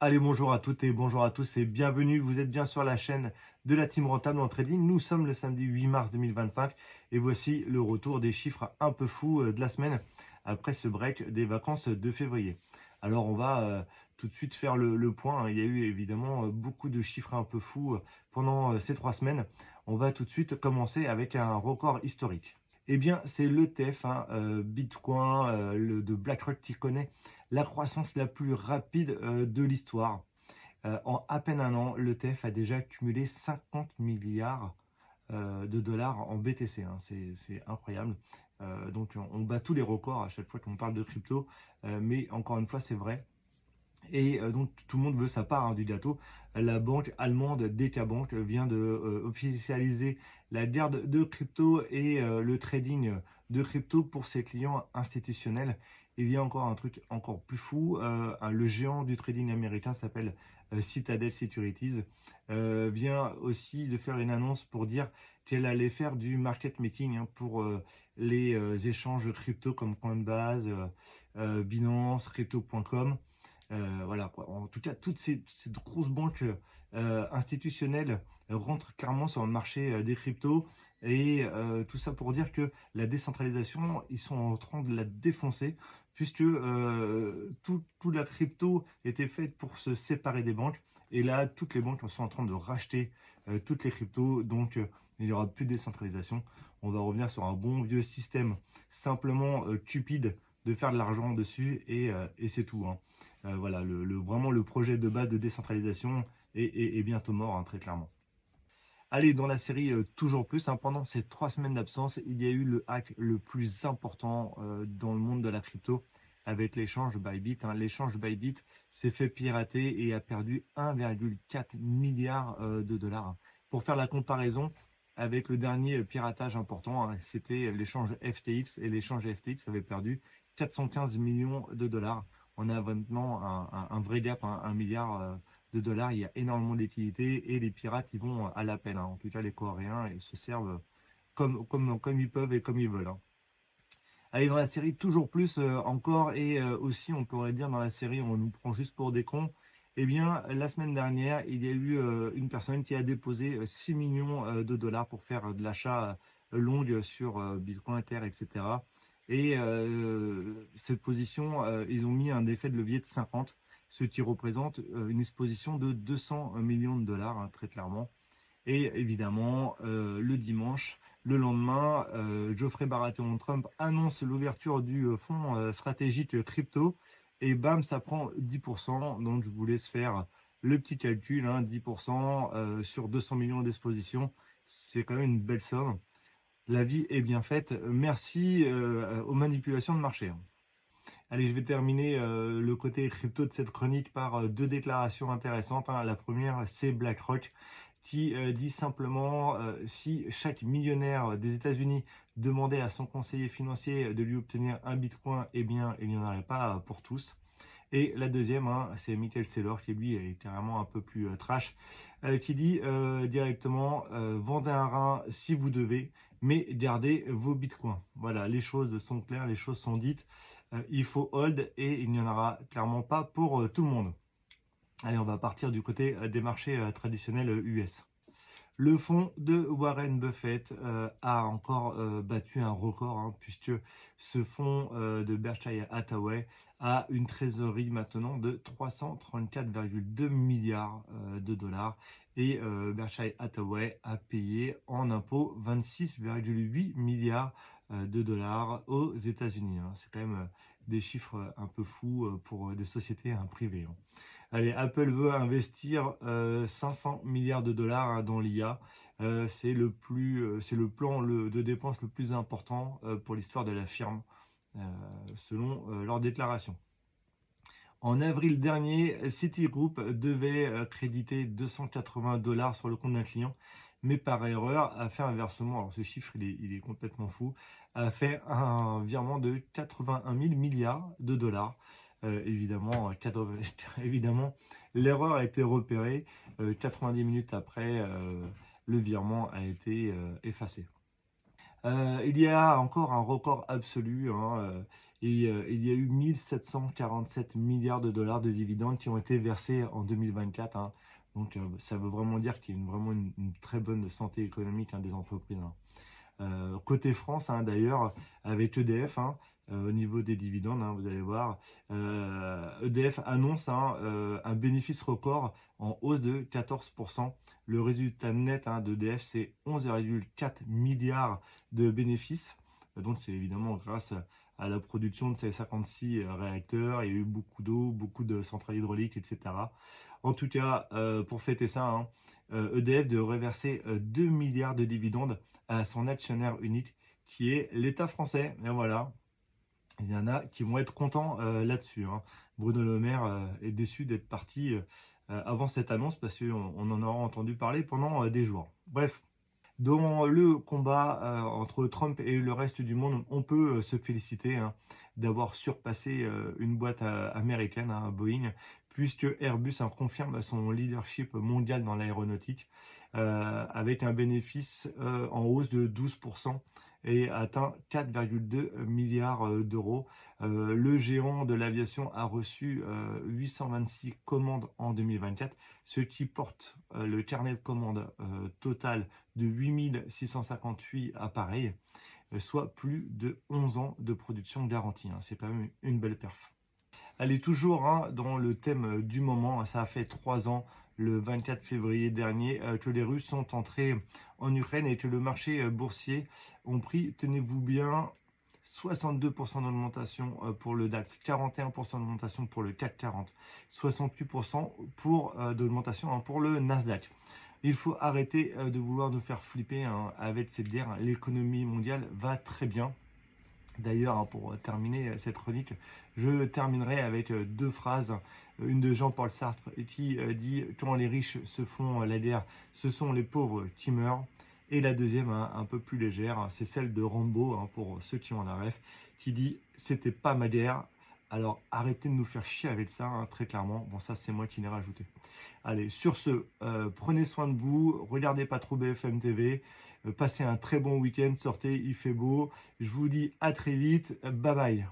Allez, bonjour à toutes et bonjour à tous et bienvenue. Vous êtes bien sur la chaîne de la Team Rentable en Trading. Nous sommes le samedi 8 mars 2025 et voici le retour des chiffres un peu fous de la semaine après ce break des vacances de février. Alors, on va tout de suite faire le point, hein. Il y a eu évidemment beaucoup de chiffres un peu fous pendant ces 3 semaines. On va tout de suite commencer avec un record historique. Eh bien, c'est l'ETF, hein, Bitcoin de BlackRock qui connaît la croissance la plus rapide de l'histoire. En à peine un an, l'ETF a déjà cumulé 50 milliards de dollars en BTC, hein. C'est incroyable. Donc on bat tous les records à chaque fois qu'on parle de crypto, mais encore une fois, c'est vrai. Et donc tout le monde veut sa part, hein, du gâteau. La banque allemande DK Bank vient de officialiser la guerre de crypto et le trading de crypto pour ses clients institutionnels. Il y a encore un truc encore plus fou. Le géant du trading américain s'appelle Citadel Securities. Vient aussi de faire une annonce pour dire qu'elle allait faire du market making, hein, pour les échanges crypto comme Coinbase, Binance, Crypto.com. Voilà quoi. En tout cas, toutes ces grosses banques institutionnelles rentrent clairement sur le marché des cryptos et tout ça pour dire que la décentralisation, ils sont en train de la défoncer puisque toute la crypto était faite pour se séparer des banques et là, toutes les banques sont en train de racheter toutes les cryptos, donc il n'y aura plus de décentralisation. On va revenir sur un bon vieux système simplement cupide de faire de l'argent dessus et c'est tout, hein. Voilà, vraiment le projet de base de décentralisation est bientôt mort, hein, très clairement. Allez, dans la série Toujours Plus, hein, pendant ces 3 semaines d'absence, il y a eu le hack le plus important dans le monde de la crypto avec l'échange Bybit, hein. L'échange Bybit s'est fait pirater et a perdu 1,4 milliard de dollars, hein. Pour faire la comparaison avec le dernier piratage important, hein, c'était l'échange FTX et l'échange FTX avait perdu 415 millions de dollars. On a maintenant un vrai gap, hein, 1 milliard de dollars. Il y a énormément d'utilité et les pirates ils vont à l'appel, hein. En tout cas, les Coréens ils se servent comme ils peuvent et comme ils veulent, hein. Allez, dans la série Toujours Plus encore et aussi on pourrait dire dans la série on nous prend juste pour des cons. Eh bien, la semaine dernière, il y a eu une personne qui a déposé 6 millions de dollars pour faire de l'achat longue sur Bitcoin, Ether, etc. Et cette position, ils ont mis un effet de levier de 50, ce qui représente une exposition de 200 millions de dollars, hein, très clairement. Et évidemment, le dimanche, le lendemain, Geoffrey Baratheon-Trump annonce l'ouverture du fonds stratégique crypto. Et bam, ça prend 10%. Donc, je vous laisse faire le petit calcul, hein, 10% sur 200 millions d'expositions. C'est quand même une belle somme. La vie est bien faite. Merci aux manipulations de marché, hein. Allez, je vais terminer le côté crypto de cette chronique par deux déclarations intéressantes, hein. La première, c'est BlackRock qui dit simplement si chaque millionnaire des États-Unis demandait à son conseiller financier de lui obtenir un bitcoin, eh bien, il n'y en aurait pas pour tous. Et la deuxième, hein, c'est Michael Saylor qui lui est carrément un peu plus trash, qui dit directement vendez un rein si vous devez, mais gardez vos bitcoins. Voilà, les choses sont claires, les choses sont dites. Il faut hold et il n'y en aura clairement pas pour tout le monde. Allez, on va partir du côté des marchés traditionnels US. Le fonds de Warren Buffett a encore battu un record, hein, puisque ce fonds de Berkshire Hathaway a une trésorerie maintenant de 334,2 milliards de dollars et Berkshire Hathaway a payé en impôts 26,8 milliards de dollars aux États-Unis, hein. C'est quand même des chiffres un peu fous pour des sociétés, hein, privées, hein. Allez, Apple veut investir 500 milliards de dollars, hein, dans l'IA. C'est le plan de dépenses le plus important pour l'histoire de la firme, euh, selon leur déclaration. En avril dernier, Citigroup devait créditer 280 dollars sur le compte d'un client, mais par erreur a fait un versement. Alors ce chiffre, il est complètement fou. A fait un virement de 81 000 milliards de dollars. Évidemment, évidemment, l'erreur a été repérée 90 minutes après. Le virement a été effacé. Il y a encore un record absolu, hein, il y a eu 1747 milliards de dollars de dividendes qui ont été versés en 2024, hein. Donc, ça veut vraiment dire qu'il y a vraiment une très bonne santé économique, hein, des entreprises, hein. Côté France, hein, d'ailleurs, avec EDF, hein, au niveau des dividendes, hein, vous allez voir, EDF annonce, hein, un bénéfice record en hausse de 14%. Le résultat net, hein, d'EDF, c'est 11,4 milliards de bénéfices. Donc, c'est évidemment grâce à la production de ces 56 réacteurs. Il y a eu beaucoup d'eau, beaucoup de centrales hydrauliques, etc. En tout cas, pour fêter ça, hein, EDF devrait verser 2 milliards de dividendes à son actionnaire unique, qui est l'État français. Et voilà, il y en a qui vont être contents là-dessus, hein. Bruno Le Maire est déçu d'être parti avant cette annonce parce qu'on en aura entendu parler pendant des jours. Bref, dans le combat entre Trump et le reste du monde, on peut se féliciter, hein, d'avoir surpassé une boîte américaine, hein, Boeing, puisque Airbus, hein, confirme son leadership mondial dans l'aéronautique avec un bénéfice en hausse de 12% et atteint 4,2 milliards d'euros. Le géant de l'aviation a reçu 826 commandes en 2024, ce qui porte le carnet de commandes total de 8658 appareils, soit plus de 11 ans de production garantie, hein. C'est quand même une belle perf. Allez, toujours, hein, dans le thème du moment, ça a fait 3 ans, le 24 février dernier, que les Russes sont entrés en Ukraine et que le marché boursier ont pris, tenez-vous bien, 62% d'augmentation pour le DAX, 41% d'augmentation pour le CAC 40, 68% d'augmentation, hein, pour le Nasdaq. Il faut arrêter de vouloir nous faire flipper, hein, avec cette guerre. L'économie mondiale va très bien. D'ailleurs, hein, pour terminer cette chronique, je terminerai avec deux phrases. Une de Jean-Paul Sartre qui dit « Quand les riches se font la guerre, ce sont les pauvres qui meurent ». Et la deuxième, hein, un peu plus légère, hein, c'est celle de Rambo, hein, pour ceux qui ont la ref, qui dit « C'était pas ma guerre ». Alors arrêtez de nous faire chier avec ça, hein, très clairement. Bon, ça c'est moi qui l'ai rajouté. Allez, sur ce, prenez soin de vous, regardez pas trop BFM TV, passez un très bon week-end, sortez, il fait beau. Je vous dis à très vite, bye bye.